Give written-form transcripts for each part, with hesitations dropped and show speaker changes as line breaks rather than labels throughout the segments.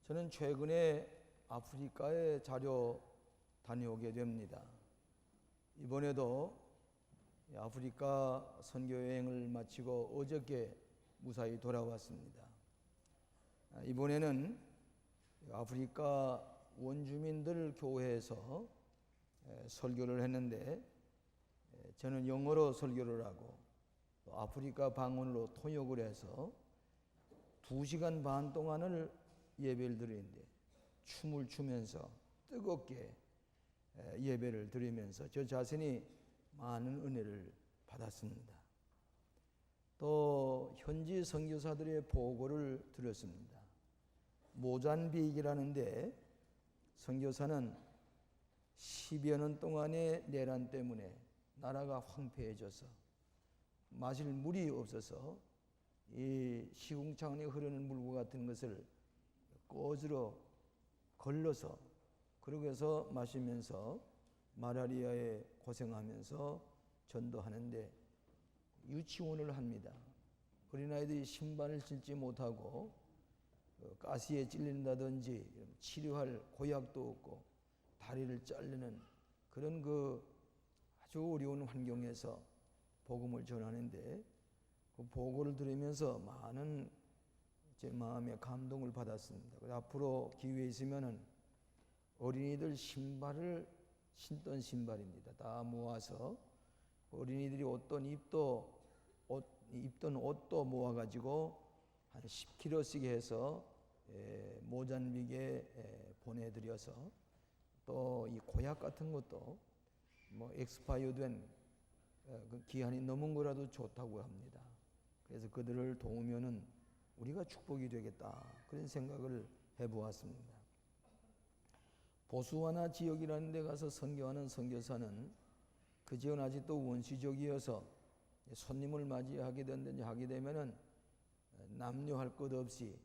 저는 최근에 아프리카에 자주 다녀오게 됩니다. 이번에도 아프리카 선교 여행을 마치고 어저께 무사히 돌아왔습니다. 이번에는 아프리카 원주민들 교회에서 설교를 했는데, 저는 영어로 설교를 하고 또 아프리카 방언으로 통역을 해서 2시간 반 동안을 예배를 드리는데, 춤을 추면서 뜨겁게 예배를 드리면서 저 자신이 많은 은혜를 받았습니다. 또 현지 선교사들의 보고를 들었습니다. 모잠비크라는데 선교사는 10여 년 동안의 내란 때문에 나라가 황폐해져서 마실 물이 없어서 이 시궁창에 흐르는 물과 같은 것을 꺼지러 걸러서 그러고 해서 마시면서 말라리아에 고생하면서 전도하는데 유치원을 합니다. 어린아이들이 신발을 신지 못하고 가시에 찔린다든지 치료할 고약도 없고 다리를 자르는 그런 아주 어려운 환경에서 복음을 전하는데, 그 보고를 들으면서 많은 제 마음에 감동을 받았습니다. 앞으로 기회 있으면은 어린이들 신발을 신던 신발입니다. 다 모아서 어린이들이 입던 옷도 모아가지고 한 10kg씩 해서 모잠비크에 보내드려서, 또 이 고약 같은 것도 엑스파이어된 그 기한이 넘은 거라도 좋다고 합니다. 그래서 그들을 도우면은 우리가 축복이 되겠다, 그런 생각을 해보았습니다. 보스와나 지역이라는 데 가서 선교하는 선교사는 그 지역은 아직도 원시적이어서 손님을 맞이하게 되면은 남녀할 것 없이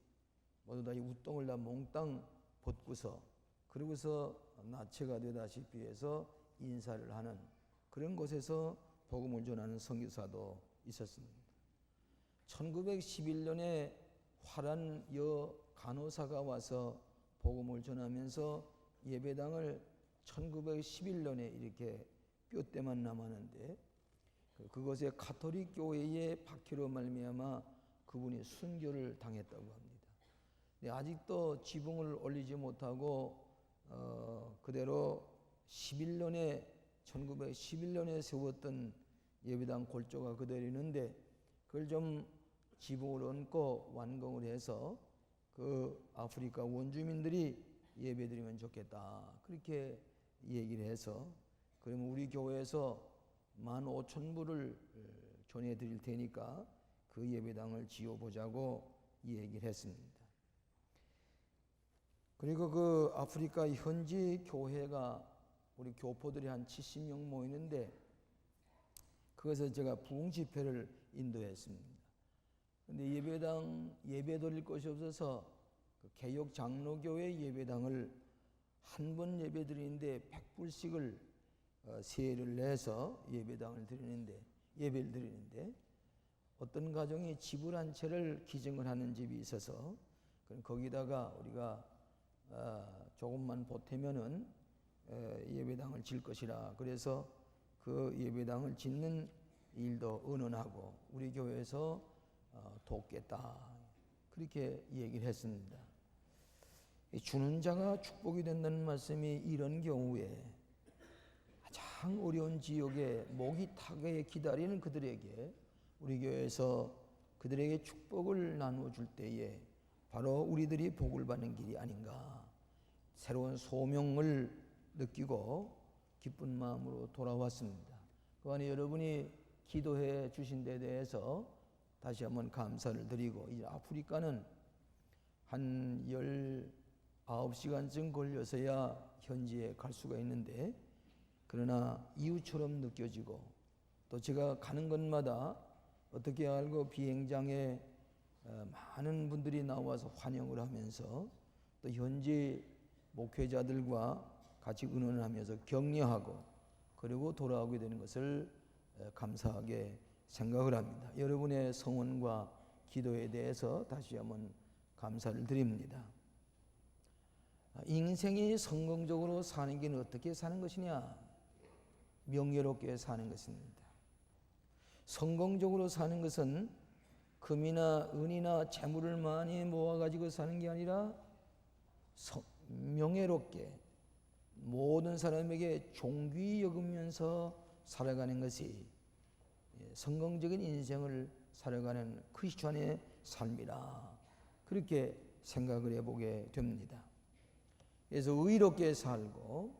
모두 다 이 우똥을 다 몽땅 벗고서, 그러고서 나체가 되다시피 해서 인사를 하는 그런 곳에서 복음을 전하는 선교사도 있었습니다. 1911년에 화란 여 간호사가 와서 복음을 전하면서 예배당을 1911년에 이렇게 뼈대만 남았는데, 그것에 가톨릭 교회의 박해로 말미암아 그분이 순교를 당했다고 합니다. 아직도 지붕을 올리지 못하고 그대로 1911년에 세웠던 예배당 골조가 그대로 있는데, 그걸 좀 지붕을 얹고 완공을 해서 그 아프리카 원주민들이 예배드리면 좋겠다, 그렇게 얘기를 해서, 그러면 우리 교회에서 15,000불을 전해드릴 테니까 그 예배당을 지어보자고 얘기를 했습니다. 그리고 그 아프리카 현지 교회가 우리 교포들이 한 70명 모이는데, 그것을 제가 부흥 집회를 인도했습니다. 그런데 예배 드릴 것이 없어서 그 개혁 장로교회 예배당을 한 번 예배 드리는데 100불씩을 세를 내서 예배를 드리는데 어떤 가정이 집을 한 채를 기증을 하는 집이 있어서, 그럼 거기다가 우리가 조금만 보태면은 예배당을 질 것이라, 그래서 그 예배당을 짓는 일도 의논하고 우리 교회에서 돕겠다, 그렇게 얘기를 했습니다. 주는 자가 축복이 된다는 말씀이 이런 경우에 가장 어려운 지역에 목이 타게 기다리는 그들에게 우리 교회에서 그들에게 축복을 나누어 줄 때에 바로 우리들이 복을 받는 길이 아닌가, 새로운 소명을 느끼고 기쁜 마음으로 돌아왔습니다. 그 안에 여러분이 기도해 주신 데 대해서 다시 한번 감사를 드리고, 이제 아프리카는 한 19시간쯤 걸려서야 현지에 갈 수가 있는데, 그러나 이웃처럼 느껴지고, 또 제가 가는 곳마다 어떻게 알고 비행장에 많은 분들이 나와서 환영을 하면서 또 현지 목회자들과 같이 의논을 하면서 격려하고 그리고 돌아오게 되는 것을 감사하게 생각을 합니다. 여러분의 성원과 기도에 대해서 다시 한번 감사를 드립니다. 인생이 성공적으로 사는 게 어떻게 사는 것이냐? 명예롭게 사는 것입니다. 성공적으로 사는 것은 금이나 은이나 재물을 많이 모아가지고 사는 게 아니라 명예롭게 모든 사람에게 존귀 여기면서 살아가는 것이 성공적인 인생을 살아가는 크리스찬의 삶이라, 그렇게 생각을 해보게 됩니다. 그래서 의롭게 살고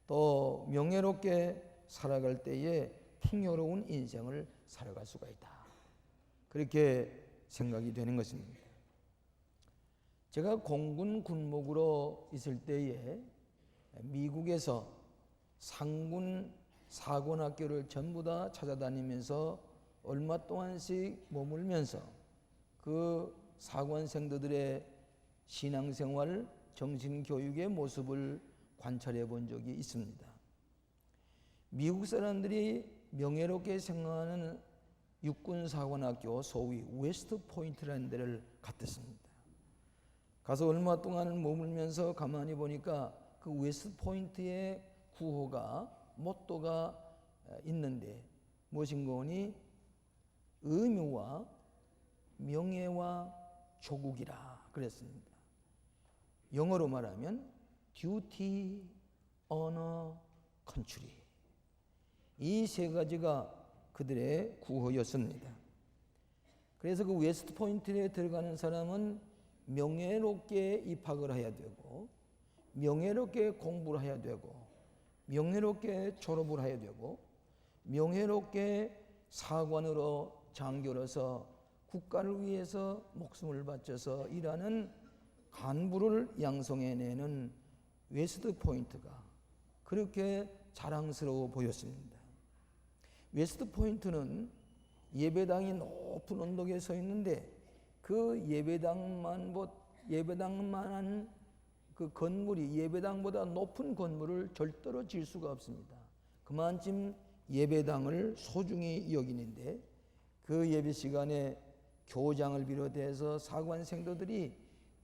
또 명예롭게 살아갈 때에 풍요로운 인생을 살아갈 수가 있다, 그렇게 생각이 되는 것입니다. 제가 공군 군목으로 있을 때에 미국에서 상군 사관학교를 전부 다 찾아다니면서 얼마 동안씩 머물면서 그 사관생들의 신앙생활, 정신교육의 모습을 관찰해 본 적이 있습니다. 미국 사람들이 명예롭게 생각하는 육군사관학교, 소위 웨스트 포인트라는 데를 갔었습니다. 가서 얼마 동안 머물면서 가만히 보니까 그 웨스트 포인트의 구호가, 모토가 있는데 무엇인가 하니 의무와 명예와 조국이라 그랬습니다. 영어로 말하면 duty, honor, country, 이 세 가지가 그들의 구호였습니다. 그래서 그 웨스트 포인트에 들어가는 사람은 명예롭게 입학을 해야 되고, 명예롭게 공부를 해야 되고, 명예롭게 졸업을 해야 되고, 명예롭게 사관으로 장교로서 국가를 위해서 목숨을 바쳐서 일하는 간부를 양성해내는 웨스트 포인트가 그렇게 자랑스러워 보였습니다. 웨스트 포인트는 예배당이 높은 언덕에 서 있는데 그 예배당만한 그 건물이 예배당보다 높은 건물을 절대로 질 수가 없습니다. 그만큼 예배당을 소중히 여기는데 그 예배 시간에 교장을 비롯해서 사관생도들이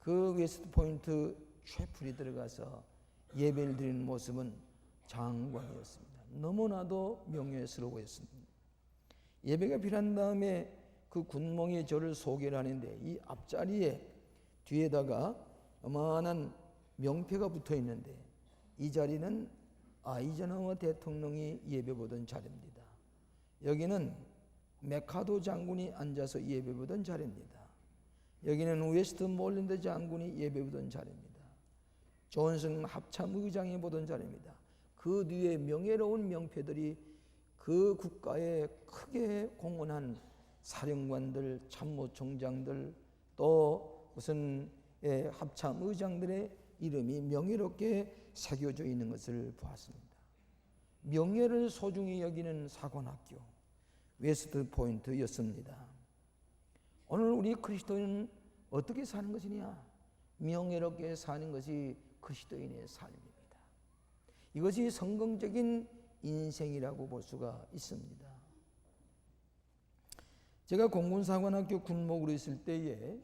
그 웨스트 포인트 셰플이 들어가서 예배를 드리는 모습은 장관이었습니다. 너무나도 명예스러워했습니다. 예배가 필요한 다음에 그 군목이 저를 소개를 하는데 이 앞자리에 뒤에다가 어마어마한 명패가 붙어 있는데 이 자리는 아이젠하워 대통령이 예배 보던 자리입니다. 여기는 메카도 장군이 앉아서 예배 보던 자리입니다. 여기는 웨스트모랜드 장군이 예배 보던 자리입니다. 존슨 합참의장이 보던 자리입니다. 그 뒤에 명예로운 명패들이 그 국가에 크게 공헌한 사령관들, 참모총장들, 또 무슨 합참의장들의 이름이 명예롭게 새겨져 있는 것을 보았습니다. 명예를 소중히 여기는 사관학교 웨스트 포인트였습니다. 오늘 우리 그리스도인은 어떻게 사는 것이냐? 명예롭게 사는 것이 그리스도인의 삶입니다. 이것이 성공적인 인생이라고 볼 수가 있습니다. 제가 공군사관학교 군목으로 있을 때에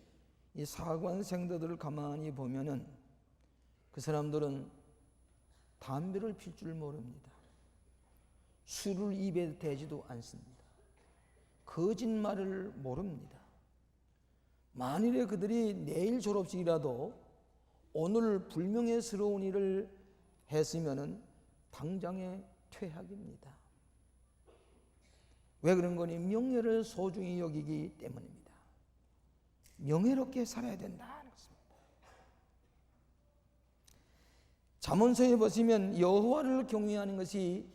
이 사관생들을 가만히 보면은 그 사람들은 담배를 필 줄 모릅니다. 술을 입에 대지도 않습니다. 거짓말을 모릅니다. 만일에 그들이 내일 졸업식이라도 오늘 불명예스러운 일을 했으면은 당장에 퇴학입니다. 왜 그런 거니? 명예를 소중히 여기기 때문입니다. 명예롭게 살아야 된다는 것입니다. 잠언서에 보시면 여호와를 경외하는 것이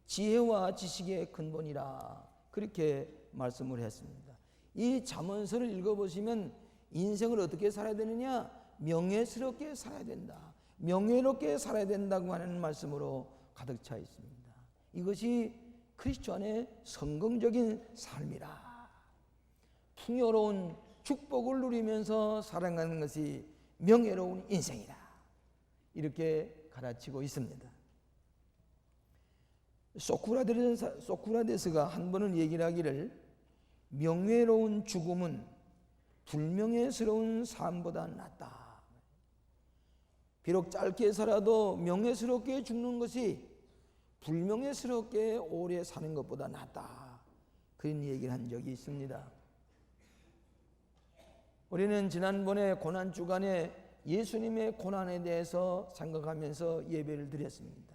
지혜와 지식의 근본이라 그렇게 말씀을 했습니다. 이 잠언서를 읽어보시면 인생을 어떻게 살아야 되느냐? 명예스럽게 살아야 된다. 명예롭게 살아야 된다고 하는 말씀으로 가득 차 있습니다. 이것이 크리스천의 성공적인 삶이라. 풍요로운 축복을 누리면서 살아가는 것이 명예로운 인생이다. 이렇게 가르치고 있습니다. 소크라테스가 한 번은 얘기를 하기를 명예로운 죽음은 불명예스러운 삶보다 낫다. 비록 짧게 살아도 명예스럽게 죽는 것이 불명예스럽게 오래 사는 것보다 낫다, 그런 얘기를 한 적이 있습니다. 우리는 지난번에 고난주간에 예수님의 고난에 대해서 생각하면서 예배를 드렸습니다.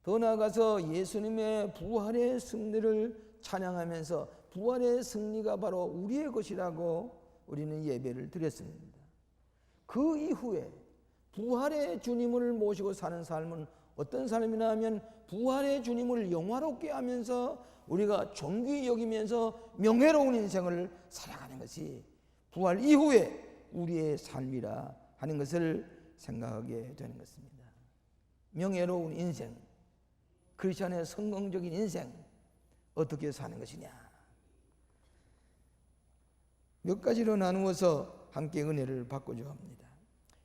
더 나아가서 예수님의 부활의 승리를 찬양하면서 부활의 승리가 바로 우리의 것이라고 우리는 예배를 드렸습니다. 그 이후에 부활의 주님을 모시고 사는 삶은 어떤 삶이나 하면 부활의 주님을 영화롭게 하면서 우리가 존귀히 여기면서 명예로운 인생을 살아가는 것이 부활 이후에 우리의 삶이라 하는 것을 생각하게 되는 것입니다. 명예로운 인생, 크리스천의 성공적인 인생, 어떻게 사는 것이냐, 몇 가지로 나누어서 함께 은혜를 받고자 합니다.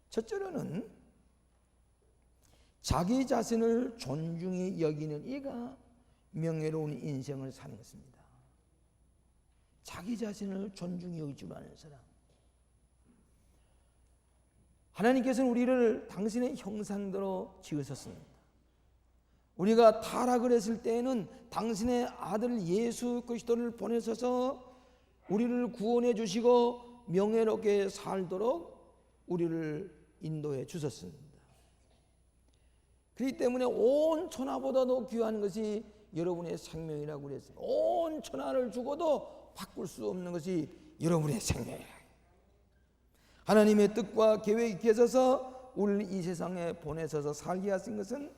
첫째로는 자기 자신을 존중히 여기는 이가 명예로운 인생을 사는 것입니다. 자기 자신을 존중히 여기지 않는 사람. 하나님께서는 우리를 당신의 형상대로 지으셨습니다. 우리가 타락을 했을 때에는 당신의 아들 예수 그리스도를 보내셔서 우리를 구원해 주시고 명예롭게 살도록 우리를 인도해 주셨습니다. 그렇기 때문에 온 천하보다도 귀한 것이 여러분의 생명이라고 그랬어요. 온 천하를 주고도 바꿀 수 없는 것이 여러분의 생명이에요. 하나님의 뜻과 계획이 계셔서 우리를 이 세상에 보내셔서 살게 하신 것은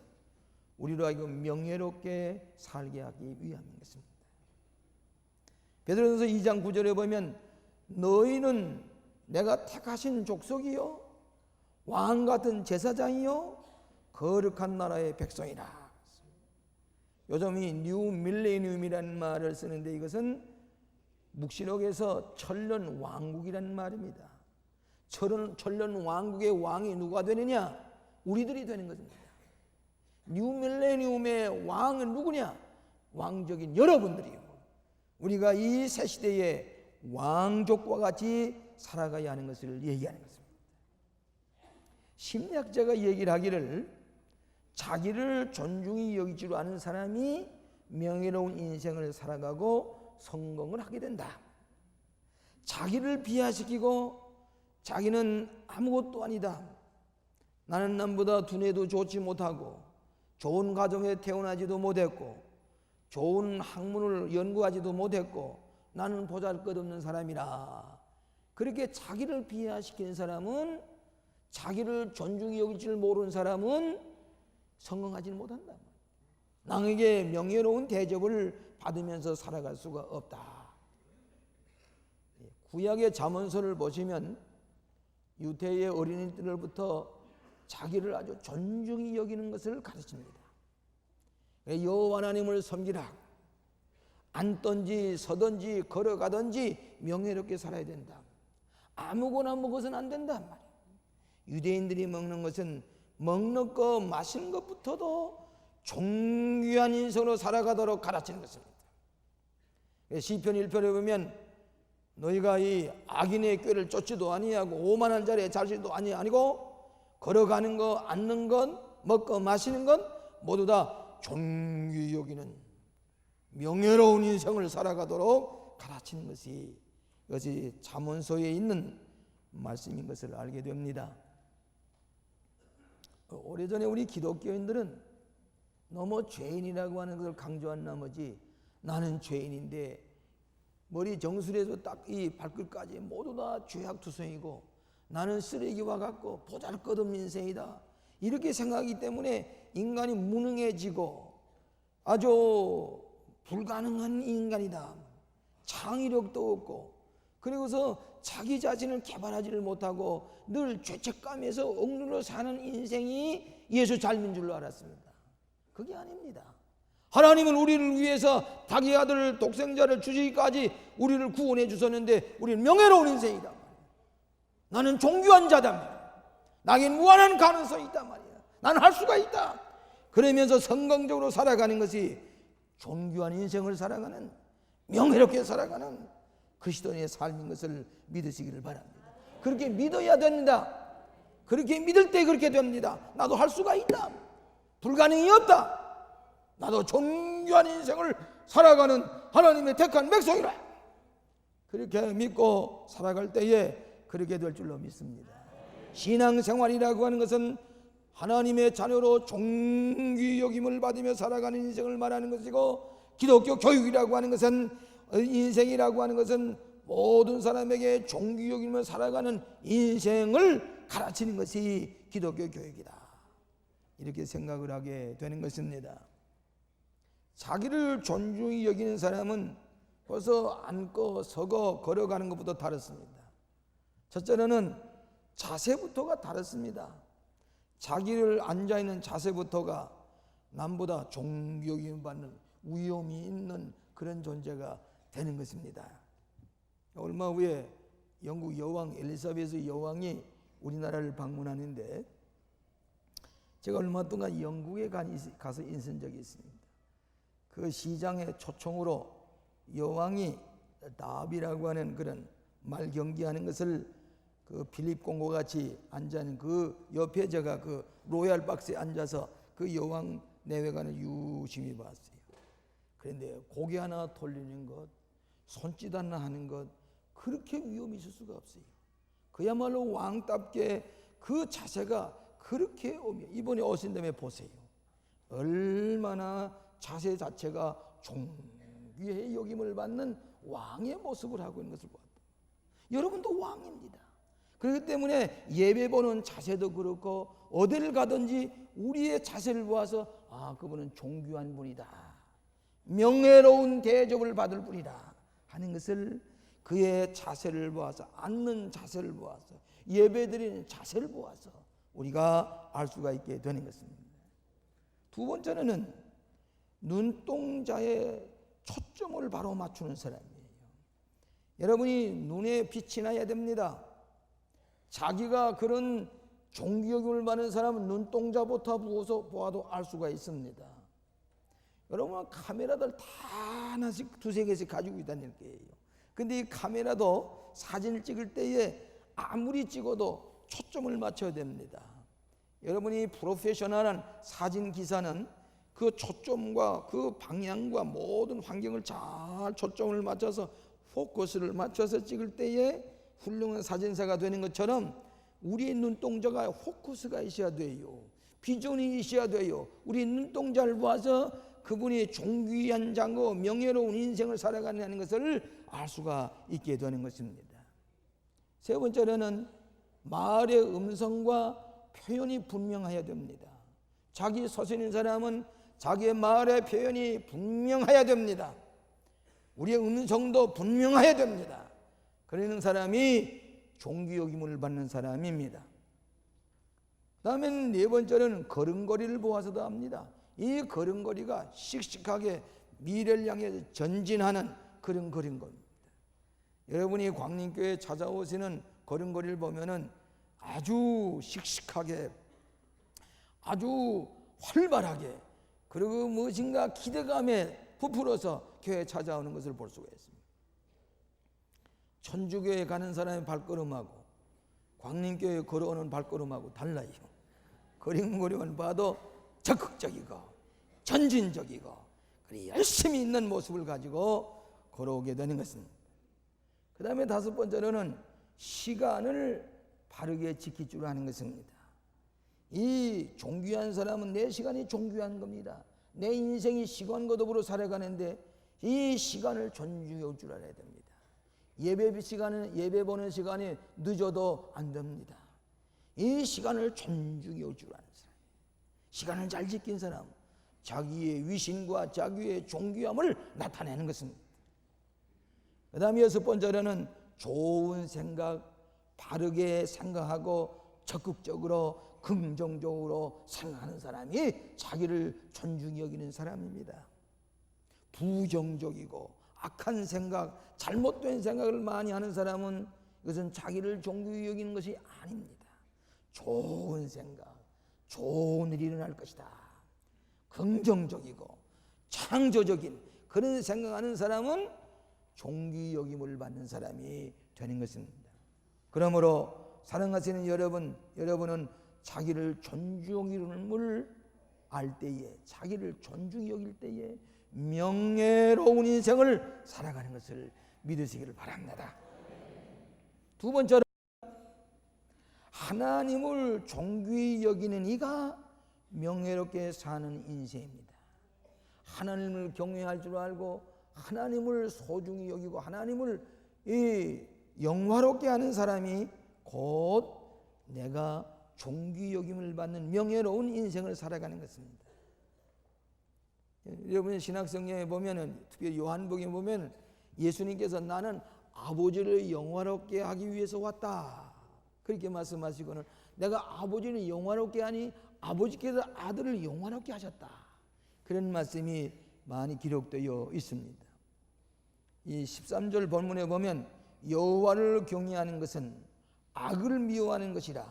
우리로 하여금 명예롭게 살게 하기 위함인 것입니다. 베드로전서 2장 9절에 보면 너희는 내가 택하신 족속이요 왕 같은 제사장이요 거룩한 나라의 백성이라. 요즘 이 뉴 밀레니움이라는 말을 쓰는데 이것은 묵시록에서 천년 왕국이라는 말입니다. 천년 왕국의 왕이 누가 되느냐? 우리들이 되는 것입니다. 뉴 밀레니움의 왕은 누구냐? 왕족인 여러분들이요. 우리가 이 새 시대에 왕족과 같이 살아가야 하는 것을 얘기하는 것입니다. 심리학자가 얘기를 하기를 자기를 존중히 여기지도 않은 사람이 명예로운 인생을 살아가고 성공을 하게 된다. 자기를 비하시키고 자기는 아무것도 아니다, 나는 남보다 두뇌도 좋지 못하고 좋은 가정에 태어나지도 못했고 좋은 학문을 연구하지도 못했고 나는 보잘것없는 사람이라, 그렇게 자기를 비하시키는 사람은, 자기를 존중히 여길 줄 모르는 사람은 성공하지는 못한다. 남에게 명예로운 대접을 받으면서 살아갈 수가 없다. 구약의 잠언서를 보시면 유대의 어린이들부터 자기를 아주 존중히 여기는 것을 가르칩니다. 여호와 하나님을 섬기라. 앉든지 서든지 걸어가든지 명예롭게 살아야 된다. 아무거나 먹어서는 안 된단 말이에요. 유대인들이 먹는 것은 먹는 것 마시는 것부터도 존귀한 인생으로 살아가도록 가르치는 것입니다. 시편 1편에 보면 너희가 이 악인의 꾀를 쫓지도 아니하고 오만한 자리에 자리도 아니고 걸어가는 것, 앉는 것, 먹고 마시는 것 모두 다 존귀히 여기는 명예로운 인생을 살아가도록 가르치는 것이 이것이 잠언서에 있는 말씀인 것을 알게 됩니다. 오래전에 우리 기독교인들은 너무 죄인이라고 하는 것을 강조한 나머지 나는 죄인인데 머리 정수리에서 딱 이 발끝까지 모두 다 죄악투성이고 나는 쓰레기와 같고 보잘것없는 인생이다, 이렇게 생각하기 때문에 인간이 무능해지고 아주 불가능한 인간이다, 창의력도 없고, 그리고서 자기 자신을 개발하지를 못하고 늘 죄책감에서 억눌러 사는 인생이 예수 삶인 줄로 알았습니다. 그게 아닙니다. 하나님은 우리를 위해서 자기 아들 독생자를 주시기까지 우리를 구원해 주셨는데 우리는 명예로운 인생이다. 나는 존귀한 자다. 나에겐 무한한 가능성이 있단 말이야. 나는 할 수가 있다. 그러면서 성공적으로 살아가는 것이 존귀한 인생을 살아가는, 명예롭게 살아가는 그리스도인의 삶인 것을 믿으시기를 바랍니다. 그렇게 믿어야 됩니다. 그렇게 믿을 때 그렇게 됩니다. 나도 할 수가 있다. 불가능이 없다. 나도 존귀한 인생을 살아가는 하나님의 택한 백성이라. 그렇게 믿고 살아갈 때에 그렇게 될 줄로 믿습니다. 신앙생활이라고 하는 것은 하나님의 자녀로 존귀 여김을 받으며 살아가는 인생을 말하는 것이고, 기독교 교육이라고 하는 것은, 인생이라고 하는 것은 모든 사람에게 존귀 여김을 살아가는 인생을 가르치는 것이 기독교 교육이다. 이렇게 생각을 하게 되는 것입니다. 자기를 존중히 여기는 사람은 벌써 앉고 서고 걸어가는 것부터 다릅니다. 첫째로는 자세부터가 다릅니다. 자기를 앉아있는 자세부터가 남보다 존귀 여김을 받는 위험이 있는 그런 존재가 되는 것입니다. 얼마 후에 영국 여왕 엘리자베스 여왕이 우리나라를 방문하는데, 제가 얼마 동안 영국에 가서 있은 적이 있습니다. 그 시장의 초청으로 여왕이 나비라고 하는 그런 말 경기하는 것을 그 필립 공고 같이 앉아있는 그 옆에 제가 그 로얄 박스에 앉아서 그 여왕 내외관을 유심히 봤어요. 그런데 고개 하나 돌리는 것, 손짓 하나 하는 것, 그렇게 위험이 있을 수가 없어요. 그야말로 왕답게 그 자세가 그렇게 오면, 이번에 오신 다음에 보세요. 얼마나 자세 자체가 존귀의 여김을 받는 왕의 모습을 하고 있는 것을 보았다. 여러분도 왕입니다. 그렇기 때문에 예배 보는 자세도 그렇고, 어디를 가든지 우리의 자세를 보아서 그분은 존귀한 분이다, 명예로운 대접을 받을 분이다 하는 것을, 그의 자세를 보아서, 앉는 자세를 보아서, 예배드리는 자세를 보아서 우리가 알 수가 있게 되는 것입니다. 두 번째는 눈동자에 초점을 바로 맞추는 사람이에요. 여러분이 눈에 빛이 나야 됩니다. 자기가 그런 존귀 여김을 받는 사람은 눈동자부터 보아도 알 수가 있습니다. 여러분, 카메라들 다 하나씩 두세 개씩 가지고 있다는 거예요. 근데 이 카메라도 사진을 찍을 때에 아무리 찍어도 초점을 맞춰야 됩니다. 여러분이 프로페셔널한 사진 기사는 그 초점과 그 방향과 모든 환경을 잘 초점을 맞춰서 포커스를 맞춰서 찍을 때에 훌륭한 사진사가 되는 것처럼, 우리의 눈동자가 포커스가 있어야 돼요. 비전이 있어야 돼요. 우리 눈동자를 보아서 그분이 존귀한 자고 명예로운 인생을 살아가는 것을 알 수가 있게 되는 것입니다. 세 번째로는 말의 음성과 표현이 분명해야 됩니다. 자기 서신인 사람은 자기의 말의 표현이 분명해야 됩니다. 우리의 음성도 분명해야 됩니다. 그러는 사람이 존귀 여김을 받는 사람입니다. 다음에 네 번째는 걸음걸이를 보아서도 합니다. 이 걸음걸이가 씩씩하게 미래를 향해 전진하는 그런 걸음걸이입니다. 여러분이 광림교회에 찾아오시는 걸음걸이를 보면은 아주 씩씩하게, 아주 활발하게, 그리고 무엇인가 기대감에 부풀어서 교회에 찾아오는 것을 볼 수가 있습니다. 천주교에 가는 사람의 발걸음하고 광림교회에 걸어오는 발걸음하고 달라요. 걸음걸이만 봐도 적극적이고 전진적이고 열심히 있는 모습을 가지고 걸어오게 되는 것입니다. 그 다음에 다섯 번째로는 시간을 바르게 지킬 줄 아는 것입니다. 이 존귀한 사람은 내 시간이 존귀한 겁니다. 내 인생이 시간과 더불어 살아가는데 이 시간을 존중해 줄 알아야 됩니다. 예배 보는 시간이 늦어도 안 됩니다. 이 시간을 존중해 줄 아는 사람, 시간을 잘 지킨 사람, 자기의 위신과 자기의 존귀함을 나타내는 것입니다. 그 다음에 여섯 번째로는 좋은 생각, 바르게 생각하고 적극적으로 긍정적으로 생각하는 사람이 자기를 존중히 여기는 사람입니다. 부정적이고 악한 생각, 잘못된 생각을 많이 하는 사람은 이것은 자기를 존귀히 여기는 것이 아닙니다. 좋은 생각, 좋은 일이 일어날 것이다, 긍정적이고 창조적인 그런 생각하는 사람은 존귀히 여김을 받는 사람이 되는 것입니다. 그러므로 사랑하시는 여러분은 자기를 존중함을 알 때에, 자기를 존중히 여길 때에 명예로운 인생을 살아가는 것을 믿으시기를 바랍니다. 두 번째로, 하나님을 존귀히 여기는 이가 명예롭게 사는 인생입니다. 하나님을 경외할 줄 알고 하나님을 소중히 여기고 하나님을 영화롭게 하는 사람이 곧 내가 존귀히 여김을 받는 명예로운 인생을 살아가는 것입니다. 여러분 신약성경에 보면은, 특히 요한복음에 보면 예수님께서 나는 아버지를 영화롭게 하기 위해서 왔다 그렇게 말씀하시고는, 내가 아버지를 영화롭게 하니 아버지께서 아들을 영화롭게 하셨다, 그런 말씀이 많이 기록되어 있습니다. 이 13절 본문에 보면 여호와를 경외하는 것은 악을 미워하는 것이라,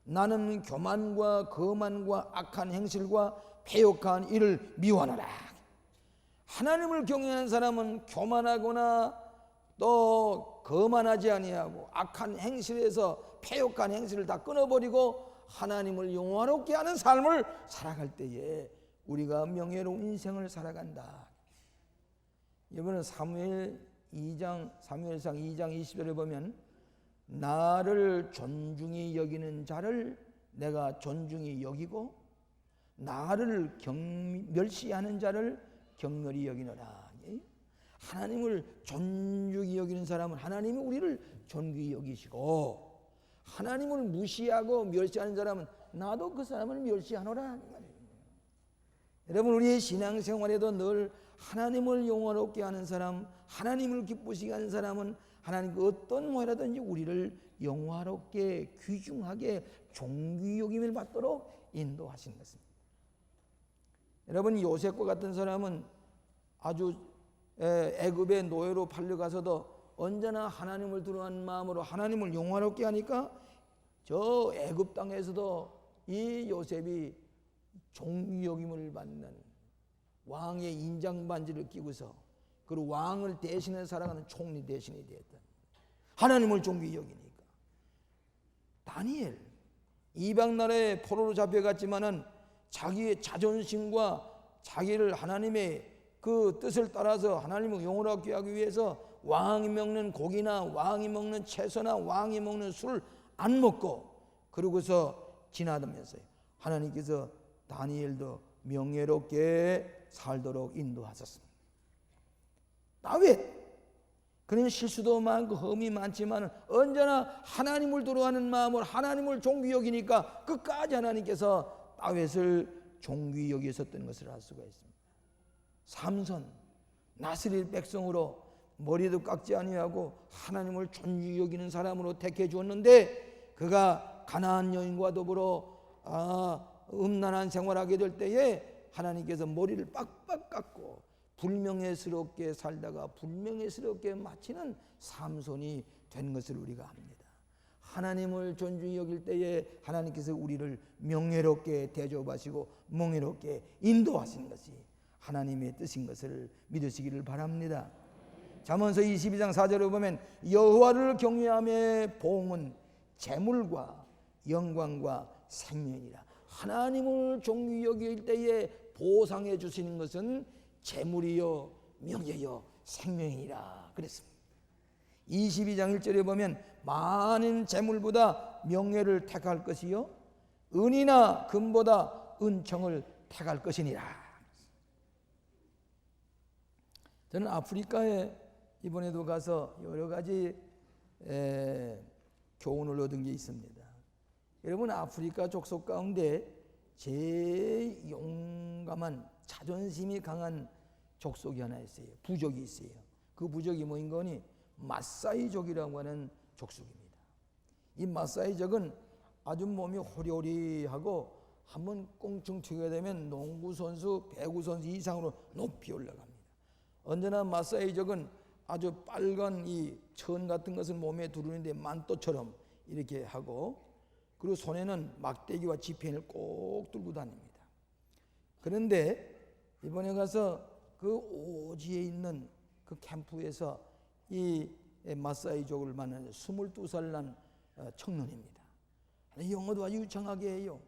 나는 교만과 거만과 악한 행실과 패역한 일을 미워하노라. 하나님을 경외하는 사람은 교만하거나 또 거만하지 아니하고 악한 행실에서 패역한 행실을 다 끊어버리고 하나님을 영화롭게 하는 삶을 살아갈 때에 우리가 명예로운 인생을 살아간다. 이번에 사무엘상 2장 20절에 보면 나를 존중히 여기는 자를 내가 존중히 여기고 나를 멸시하는 자를 경멸히 여기노라. 하나님을 존중히 여기는 사람은 하나님이 우리를 존귀히 여기시고, 하나님을 무시하고 멸시하는 사람은 나도 그 사람을 멸시하노라. 여러분, 우리의 신앙생활에도 늘 하나님을 영화롭게 하는 사람, 하나님을 기쁘시게 하는 사람은 하나님 그 어떤 모양이라든지 우리를 영화롭게 귀중하게 존귀히 여김을 받도록 인도하시는 것입니다. 여러분, 요셉과 같은 사람은 아주 애굽의 노예로 팔려가서도 언제나 하나님을 두려워하는 마음으로 하나님을 영화롭게 하니까 저 애굽 땅에서도 이 요셉이 존귀히 여김을 받는 왕의 인장 반지를 끼고서 그리고 왕을 대신해 살아가는 총리 대신이 되었다. 하나님을 존귀히 여기니까. 다니엘, 이방 나라의 포로로 잡혀갔지만은 자기의 자존심과 자기를 하나님의 그 뜻을 따라서 하나님을 영원하게 하기 위해서 왕이 먹는 고기나 왕이 먹는 채소나 왕이 먹는 술을 안 먹고 그러고서 지나다면서요, 하나님께서 다니엘도 명예롭게 살도록 인도하셨습니다. 다윗, 그는 실수도 많고 흠이 많지만 언제나 하나님을 두려워하는 마음으로 하나님을 존귀히 여기니까 끝까지 하나님께서 다윗을 존귀히 여기셨던 것을 알 수가 있습니다. 삼손, 나스릴 백성으로 머리도 깎지 아니하고 하나님을 존귀히 여기는 사람으로 택해 주었는데, 그가 가나안 여인과 더불어 음란한 생활하게 될 때에 하나님께서 머리를 빡빡 깎고 불명예스럽게 살다가 불명예스럽게 마치는 삼손이 된 것을 우리가 압니다. 하나님을 존중히 여길 때에 하나님께서 우리를 명예롭게 대접하시고 명예롭게 인도하시는 것이 하나님의 뜻인 것을 믿으시기를 바랍니다. 잠언서 22장 4절에 보면 여호와를 경외함의 보응은 재물과 영광과 생명이라. 하나님을 존귀히 여길 때에 보상해 주시는 것은 재물이요 명예요 생명이라 그랬습니다. 22장 1절에 보면 많은 재물보다 명예를 택할 것이요 은이나 금보다 은총을 택할 것이니라. 저는 아프리카에 이번에도 가서 여러 가지 교훈을 얻은 게 있습니다. 여러분, 아프리카 족속 가운데 제일 용감한 자존심이 강한 족속이 하나 있어요. 부족이 있어요. 그 부족이 뭐인 거니? 마사이족이라고 하는 족속입니다. 이 마사이족은 아주 몸이 호리호리하고 한번 꽁충 튀게 되면 농구 선수, 배구 선수 이상으로 높이 올라갑니다. 언제나 마사이족은 아주 빨간 이 천 같은 것을 몸에 두르는데 만도처럼 이렇게 하고, 그리고 손에는 막대기와 지펜을 꼭 들고 다닙니다. 그런데 이번에 가서 그 오지에 있는 그 캠프에서 이 마사이족을 만난 22살 난 청년입니다. 영어도 아주 유창하게 해요.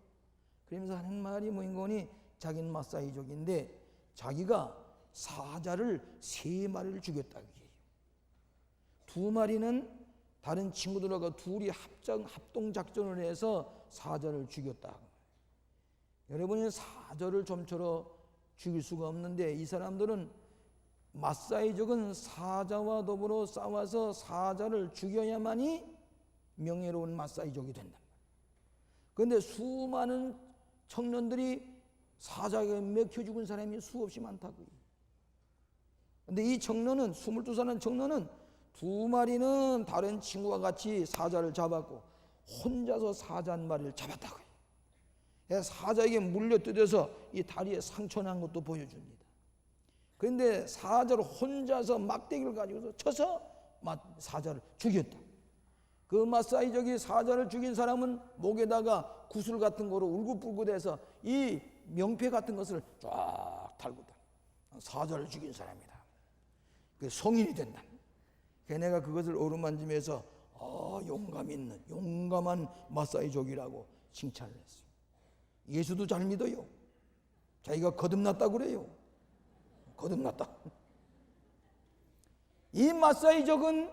그러면서 하는 말이 뭐인 거니 자기는 마사이족인데 자기가 사자를 3마리를 죽였다고 해요. 2마리는 다른 친구들하고 둘이 합동작전을 해서 사자를 죽였다. 여러분이 사자를 좀처럼 죽일 수가 없는데 이 사람들은 마사이족은 사자와 더불어 싸워서 사자를 죽여야만이 명예로운 마사이족이 된다. 그런데 수많은 청년들이 사자에게 맥혀 죽은 사람이 수없이 많다고요. 그런데 이 청년은 22살의 청년은 2마리는 다른 친구와 같이 사자를 잡았고 혼자서 사자 1마리를 잡았다고요. 사자에게 물려뜯어서 이 다리에 상처 난 것도 보여줍니다. 그런데 사자를 혼자서 막대기를 가지고서 쳐서 사자를 죽였다. 그 마사이족이 사자를 죽인 사람은 목에다가 구슬 같은 거로 울긋불긋해서 이 명패 같은 것을 쫙 달고 사자를 죽인 사람이다. 그 성인이 된다. 내가 그것을 어루만지면서 용감 있는 용감한 마사이족이라고 칭찬을 했어요. 예수도 잘 믿어요. 자기가 거듭났다고 그래요. 거듭났다. 이 마사이족의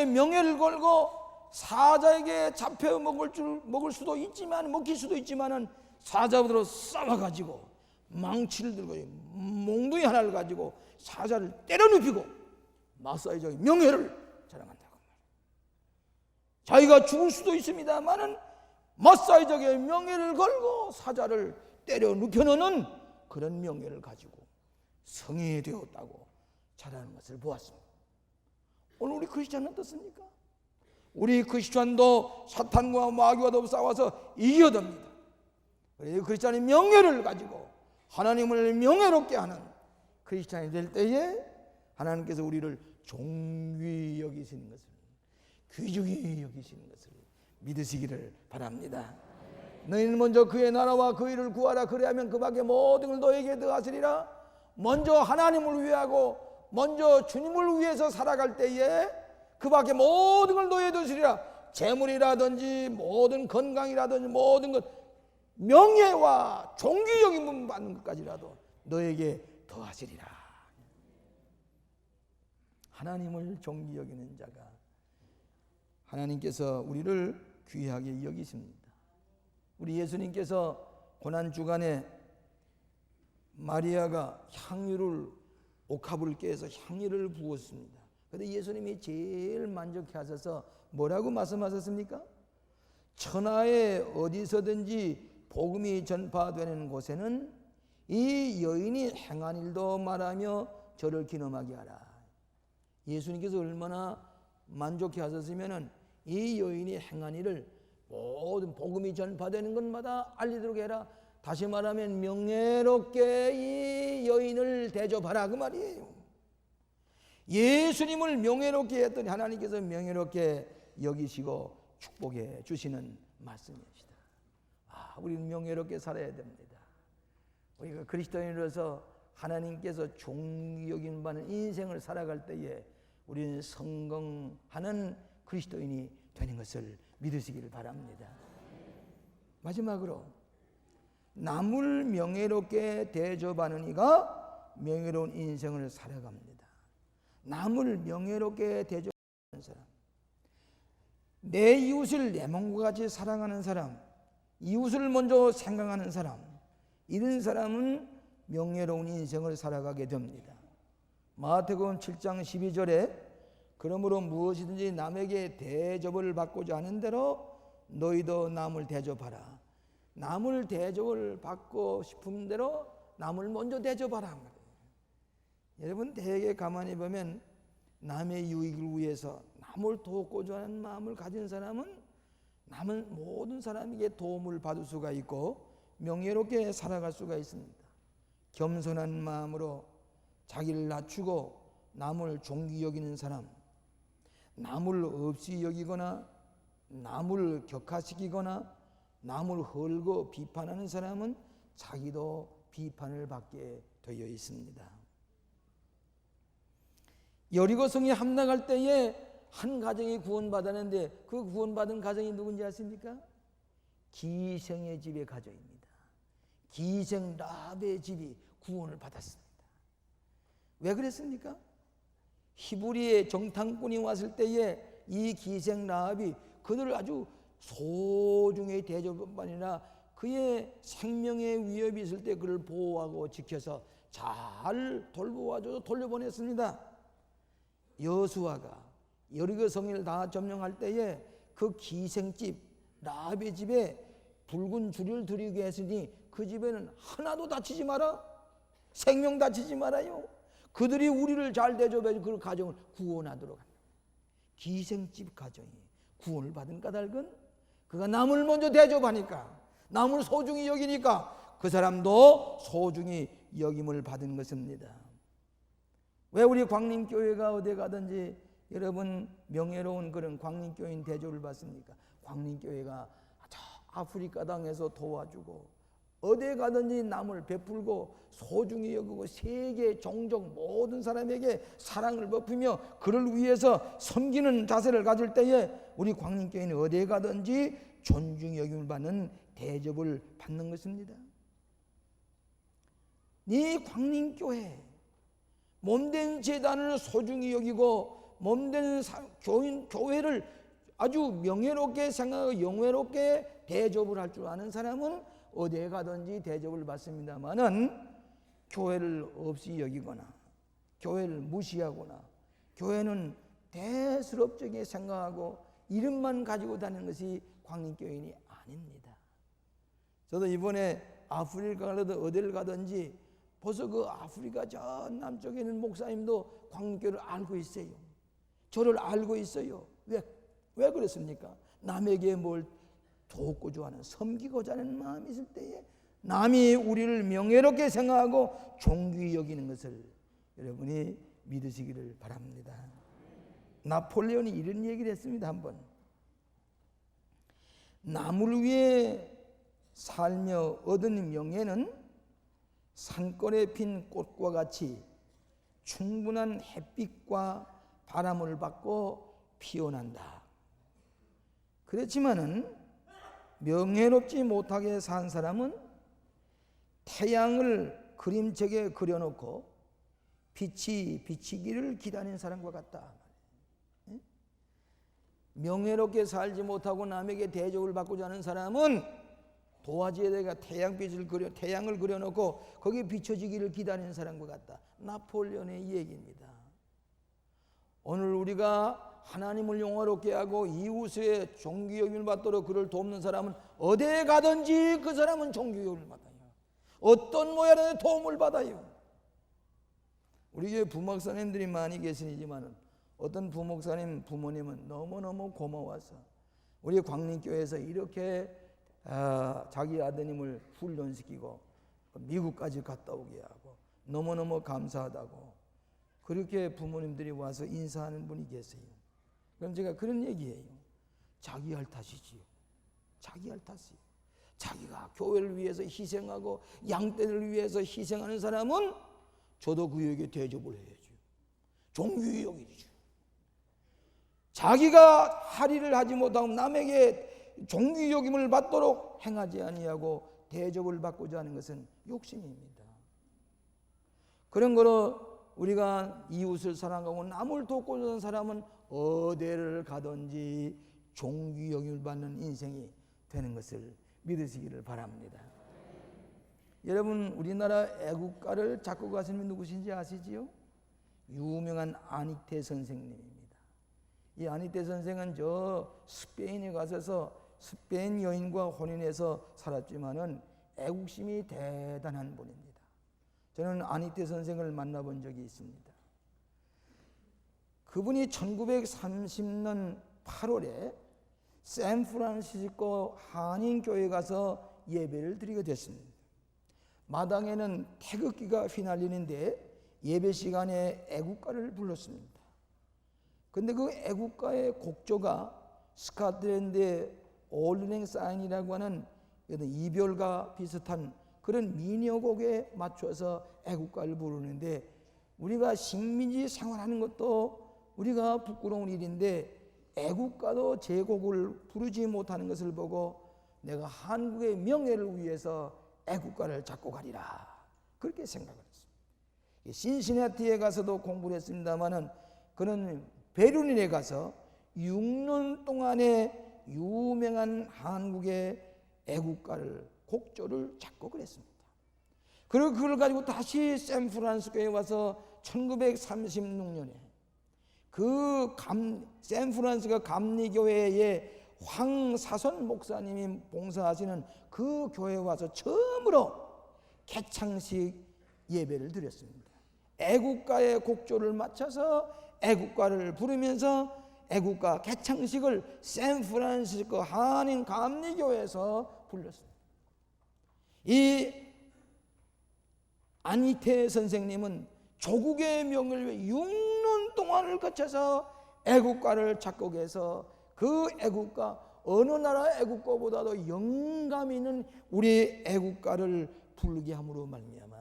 명예를 걸고 사자에게 잡혀 먹을 수도 있지만 먹힐 수도 있지만은 사자들로 싸워가지고 망치를 들고 몽둥이 하나를 가지고 사자를 때려 눕히고 마사이족의 명예를 자랑한다고 말이에요. 자기가 죽을 수도 있습니다만은 마사이족의 명예를 걸고 사자를 때려 눕혀놓는 그런 명예를 가지고 성인이 되었다고 자랑하는 것을 보았습니다. 오늘 우리 크리스찬은 어떻습니까? 우리 크리스찬도 사탄과 마귀와도 싸워서 이겨야 됩니다. 우리 크리스찬의 명예를 가지고 하나님을 명예롭게 하는 크리스찬이 될 때에 하나님께서 우리를 존귀히 여기시는 것을, 귀중히 여기시는 것을 믿으시기를 바랍니다. 너희는 먼저 그의 나라와 그 일을 구하라. 그리하면 그 밖에 모든 걸 너에게 더하시리라. 먼저 하나님을 위하고 먼저 주님을 위해서 살아갈 때에 그 밖에 모든 걸 너에게 더하시리라. 재물이라든지 모든 건강이라든지 모든 것, 명예와 존귀 여김을 받는 것까지라도 너에게 더하시리라. 하나님을 존귀 여기는 자가 하나님께서 우리를 귀하게 여기십니다. 우리 예수님께서 고난주간에 마리아가 향유를 옥합을 깨서 향유를 부었습니다. 그런데 예수님이 제일 만족해 하셔서 뭐라고 말씀하셨습니까? 천하에 어디서든지 복음이 전파되는 곳에는 이 여인이 행한 일도 말하며 저를 기념하게 하라. 예수님께서 얼마나 만족해 하셨으면은 이 여인이 행한 일을 모든 복음이 전파되는 것마다 알리도록 해라. 다시 말하면 명예롭게 이 여인을 대접하라 그 말이에요. 예수님을 명예롭게 했더니 하나님께서 명예롭게 여기시고 축복해 주시는 말씀입니다. 우리는 명예롭게 살아야 됩니다. 우리가 그리스도인으로서 하나님께서 존귀 여김 받는 인생을 살아갈 때에 우리는 성공하는 그리스도인이 되는 것을 믿으시기를 바랍니다. 마지막으로 남을 명예롭게 대접하는 이가 명예로운 인생을 살아갑니다. 남을 명예롭게 대접하는 사람, 내 이웃을 내 몸과 같이 사랑하는 사람, 이웃을 먼저 생각하는 사람, 이런 사람은 명예로운 인생을 살아가게 됩니다. 마태복음 7장 12절에 그러므로 무엇이든지 남에게 대접을 받고자 하는 대로 너희도 남을 대접하라. 남을 대접을 받고 싶은 대로 남을 먼저 대접하라. 여러분 대개 가만히 보면 남의 유익을 위해서 남을 돕고자 하는 마음을 가진 사람은 남은 모든 사람에게 도움을 받을 수가 있고 명예롭게 살아갈 수가 있습니다. 겸손한 마음으로 자기를 낮추고 남을 존귀 여기는 사람, 남을 없이 여기거나 남을 격하시키거나 남을 헐고 비판하는 사람은 자기도 비판을 받게 되어 있습니다. 여리고성이 함락할 때에 한 가정이 구원받았는데 그 구원받은 가정이 누군지 아십니까? 기생의 집의 가정입니다. 기생 라합의 집이 구원을 받았습니다. 왜 그랬습니까? 히브리의 정탐꾼이 왔을 때에 이 기생 라합이 그들을 아주 소중히 대접뿐만 아니라 그의 생명의 위협이 있을 때 그를 보호하고 지켜서 잘 돌보아줘서 돌려보냈습니다. 여수아가 여리고 성을 다 점령할 때에 그 기생집 라합의 집에 붉은 줄을 들이게 했으니 그 집에는 하나도 다치지 마라, 생명 다치지 말아요. 그들이 우리를 잘 대접해서 그 가정을 구원하도록 합니다. 기생집 가정이 구원을 받은 까닭은 그가 남을 먼저 대접하니까, 남을 소중히 여기니까 그 사람도 소중히 여김을 받은 것입니다. 왜 우리 광림교회가 어디 가든지 여러분 명예로운 그런 광림교인 대접을 받습니까? 광림교회가 저 아프리카 땅에서 도와주고 어디 가든지 남을 베풀고 소중히 여기고 세계 종족 모든 사람에게 사랑을 베푸며 그를 위해서 섬기는 자세를 가질 때에 우리 광림교회는 어디 가든지 존중이 여김을 받는 대접을 받는 것입니다. 네 광림교회 몸된 재단을 소중히 여기고 몸된 교회를 아주 명예롭게 생각하고 영예롭게 대접을 할 줄 아는 사람은 어디에 가든지 대접을 받습니다마는 교회를 없이 여기거나 교회를 무시하거나 교회는 대수롭게 생각하고 이름만 가지고 다니는 것이 광림교인이 아닙니다. 저도 이번에 아프리카 가도 어디를 가든지 벌써 그 아프리카 저 남쪽에 있는 목사님도 광림교를 알고 있어요. 저를 알고 있어요. 왜 그랬습니까? 남에게 뭘 돕고자 하는, 섬기고자 하는 마음이 있을 때에 남이 우리를 명예롭게 생각하고 존귀히 여기는 것을 여러분이 믿으시기를 바랍니다. 나폴레온이 이런 얘기를 했습니다. 한번 남을 위해 살며 얻은 명예는 산골에 핀 꽃과 같이 충분한 햇빛과 바람을 받고 피어난다. 그렇지만은 명예롭지 못하게 산 사람은 태양을 그림책에 그려놓고 빛이 비치기를 기다리는 사람과 같다. 명예롭게 살지 못하고 남에게 대접을 받고자 하는 사람은 도화지에다가 태양을 그려놓고 거기에 비춰지기를 기다리는 사람과 같다. 나폴레온의 얘기입니다. 오늘 우리가 하나님을 영화롭게 하고 이웃의 존귀 여김을 받도록 그를 돕는 사람은 어디에 가든지 그 사람은 존귀 여김을 받아요. 어떤 모양의 도움을 받아요. 우리 교회 부목사님들이 많이 계시지만 어떤 부모님은 너무너무 고마워서 우리 광림교회에서 이렇게 자기 아드님을 훈련시키고 미국까지 갔다 오게 하고 너무너무 감사하다고 그렇게 부모님들이 와서 인사하는 분이 계세요. 그럼 제가 그런 얘기해요. 자기 할 탓이지요. 자기 할 탓이에요. 자기가 교회를 위해서 희생하고 양떼를 위해서 희생하는 사람은 저도 그에게 대접을 해야죠. 존귀히 여기죠. 자기가 할일을 하지 못하고 남에게 존귀 여김을 받도록 행하지 아니하고 대접을 받고자 하는 것은 욕심입니다. 그런 거로 우리가 이웃을 사랑하고 남을 돕고자 하는 사람은 어디를 가든지 존귀 여김을 받는 인생이 되는 것을 믿으시기를 바랍니다. 여러분 우리나라 애국가를 작곡하신 분 누구신지 아시지요? 유명한 아니테 선생님입니다. 이 아니테 선생은 저 스페인에 가셔서 스페인 여인과 혼인해서 살았지만은 애국심이 대단한 분입니다. 저는 아니테 선생을 만나본 적이 있습니다. 그분이 1930년 8월에 샌프란시스코 한인교회에 가서 예배를 드리게 됐습니다. 마당에는 태극기가 휘날리는데 예배 시간에 애국가를 불렀습니다. 근데 그 애국가의 곡조가 스코틀랜드의 올링 사인이라고 하는 이별과 비슷한 그런 민요곡에 맞춰서 애국가를 부르는데 우리가 식민지 생활하는 것도 우리가 부끄러운 일인데 애국가도 제곡을 부르지 못하는 것을 보고 내가 한국의 명예를 위해서 애국가를 작곡하리라 그렇게 생각을 했습니다. 신시내티에 가서도 공부를 했습니다마는 그는 베를린에 가서 6년 동안에 유명한 한국의 애국가를 곡조를 작곡을 했습니다. 그리고 그걸 가지고 다시 샌프란시스코에 와서 1936년에 샌프란시스코 감리교회의 황사선 목사님이 봉사하시는 그 교회에 와서 처음으로 개창식 예배를 드렸습니다. 애국가의 곡조를 맞춰서 애국가를 부르면서 애국가 개창식을 샌프란시스코 한인 감리교회에서 불렀습니다. 이 안희태 선생님은 조국의 명예를 위해 6년 동안을 거쳐서 애국가를 작곡해서 그 애국가 어느 나라 애국가보다도 영감 있는 우리 애국가를 부르게 함으로 말미암아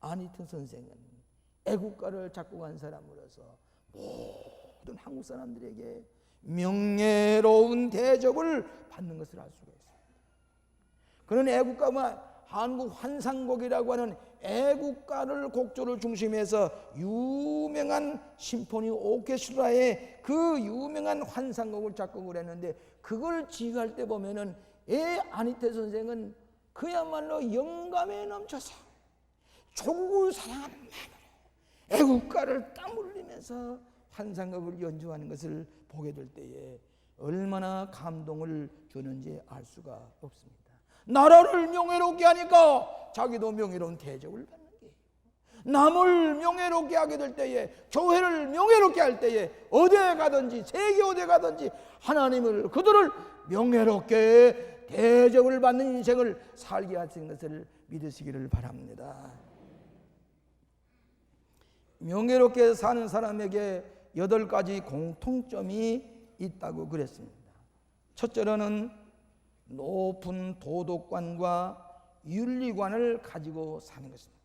안희태 선생은 애국가를 작곡한 사람으로서 모든 한국 사람들에게 명예로운 대접을 받는 것을 알 수가 있습니다. 그런 애국가만 한국 환상곡이라고 하는 애국가를 곡조를 중심해서 유명한 심포니 오케스트라의 그 유명한 환상곡을 작곡을 했는데 그걸 지휘할 때 보면은 안희태 선생은 그야말로 영감에 넘쳐서 조국을 사랑하는 마음으로 애국가를 땀 흘리면서 환상곡을 연주하는 것을 보게 될 때에 얼마나 감동을 주는지 알 수가 없습니다. 나라를 명예롭게 하니까 자기도 명예로운 대접을 받는 게, 남을 명예롭게 하게 될 때에, 교회를 명예롭게 할 때에 어디에 가든지 세계 어디에 가든지 하나님을 그들을 명예롭게 대접을 받는 인생을 살게 하시는 것을 믿으시기를 바랍니다. 명예롭게 사는 사람에게 8가지 공통점이 있다고 그랬습니다. 첫째로는 높은 도덕관과 윤리관을 가지고 사는 것입니다.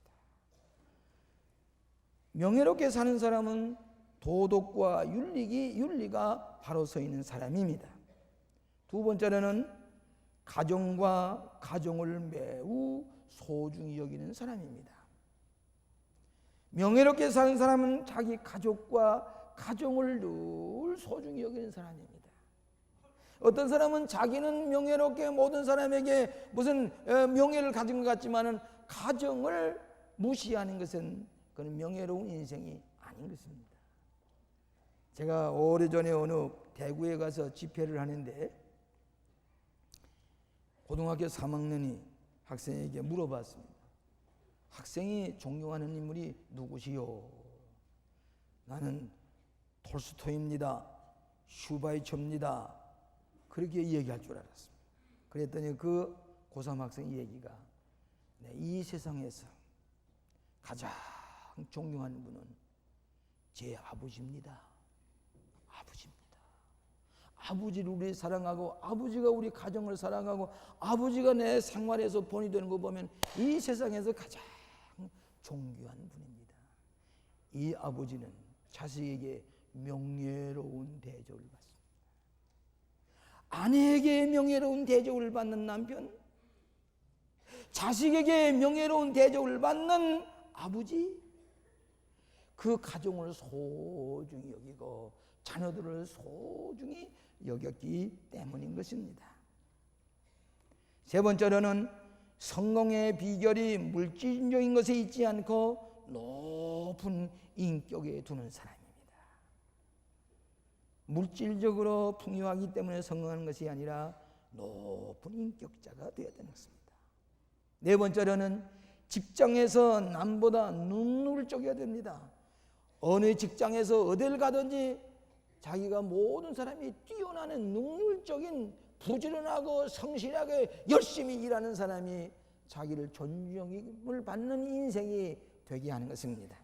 명예롭게 사는 사람은 도덕과 윤리가 바로 서 있는 사람입니다. 두 번째로는 가정을 매우 소중히 여기는 사람입니다. 명예롭게 사는 사람은 자기 가족과 가정을 늘 소중히 여기는 사람입니다. 어떤 사람은 자기는 명예롭게 모든 사람에게 무슨 명예를 가진 것 같지만은 가정을 무시하는 것은 그는 명예로운 인생이 아닌 것입니다. 제가 오래전에 어느 대구에 가서 집회를 하는데 고등학교 3학년이 학생에게 물어봤습니다. 학생이 존경하는 인물이 누구시오? 나는 톨스토이입니다. 슈바이처입니다. 그렇게 얘기할 줄 알았습니다. 그랬더니 그 고3 학생 얘기가 이 세상에서 가장 존경하는 분은 제 아버지입니다. 아버지입니다. 아버지를 우리 사랑하고 아버지가 우리 가정을 사랑하고 아버지가 내 생활에서 본이 되는 거 보면 이 세상에서 가장 존귀한 분입니다. 이 아버지는 자식에게 명예로운 대접을 받습니다. 아내에게 명예로운 대접을 받는 남편, 자식에게 명예로운 대접을 받는 아버지, 그 가정을 소중히 여기고 자녀들을 소중히 여겼기 때문인 것입니다. 세 번째로는 성공의 비결이 물질적인 것에 있지 않고 높은 인격에 두는 사람입니다. 물질적으로 풍요하기 때문에 성공하는 것이 아니라 높은 인격자가 되어야 되는 것입니다. 네 번째로는 직장에서 남보다 능률적이어야 됩니다. 어느 직장에서 어딜 가든지 자기가 모든 사람이 뛰어나는 능률적인 부지런하고 성실하게 열심히 일하는 사람이 자기를 존경을 받는 인생이 되게 하는 것입니다.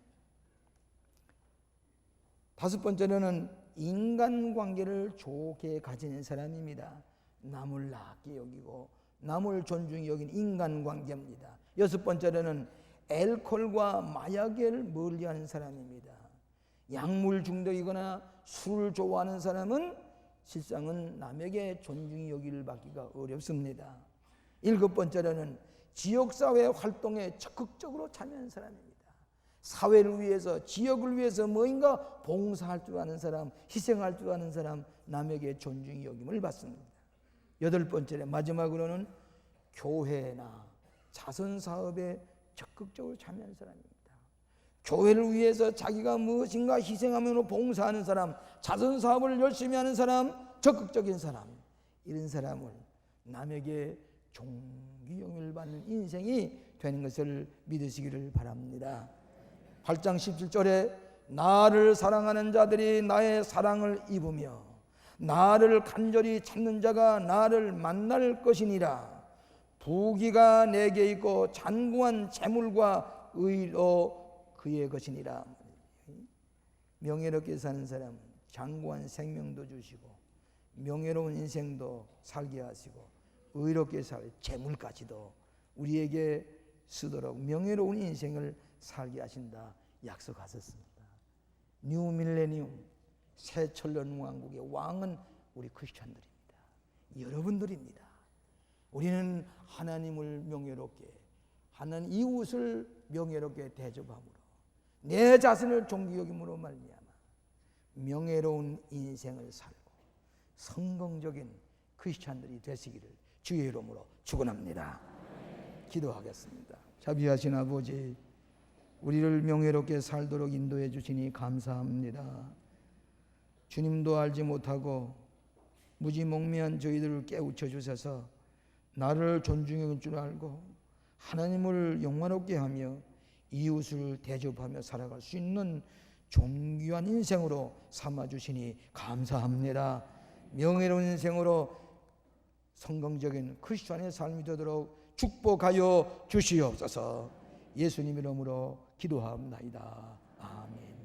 다섯 번째로는 인간관계를 좋게 가지는 사람입니다. 남을 낮게 여기고 남을 존중히 여긴 인간관계입니다. 여섯 번째로는 알코올과 마약을 멀리하는 사람입니다. 약물 중독이거나 술을 좋아하는 사람은 실상은 남에게 존중이 여기를 받기가 어렵습니다. 7번째로는 지역사회 활동에 적극적으로 참여하는 사람입니다. 사회를 위해서, 지역을 위해서 뭔가 봉사할 줄 아는 사람, 희생할 줄 아는 사람, 남에게 존중이 여김을 받습니다. 8번째로 마지막으로는 교회나 자선사업에 적극적으로 참여하는 사람입니다. 교회를 위해서 자기가 무엇인가 희생하며 봉사하는 사람, 자선사업을 열심히 하는 사람, 적극적인 사람, 이런 사람을 남에게 존경을 받는 인생이 되는 것을 믿으시기를 바랍니다. 8장 17절에 나를 사랑하는 자들이 나의 사랑을 입으며 나를 간절히 찾는 자가 나를 만날 것이니라. 부귀가 내게 있고 잔고한 재물과 의로 그의 것이니라. 명예롭게 사는 사람은 장구한 생명도 주시고 명예로운 인생도 살게 하시고 의롭게 살 재물까지도 우리에게 쓰도록 명예로운 인생을 살게 하신다 약속하셨습니다. 뉴 밀레니움 새 천년 왕국의 왕은 우리 크리스천들입니다. 여러분들입니다. 우리는 하나님을 명예롭게, 하나님 이웃을 명예롭게 대접함으로 내 자신을 존귀 여김으로 말미암아 명예로운 인생을 살고 성공적인 크리스천들이 되시기를 주의 이름으로 축원합니다. 기도하겠습니다. 자비하신 아버지, 우리를 명예롭게 살도록 인도해 주시니 감사합니다. 주님도 알지 못하고 무지몽매한 저희들을 깨우쳐 주셔서 나를 존중할 줄 알고 하나님을 영화롭게 하며 이웃을 대접하며 살아갈 수 있는 존귀한 인생으로 삼아주시니 감사합니다. 명예로운 인생으로 성공적인 크리스천의 삶이 되도록 축복하여 주시옵소서. 예수님 이름으로 기도합니다. 아멘.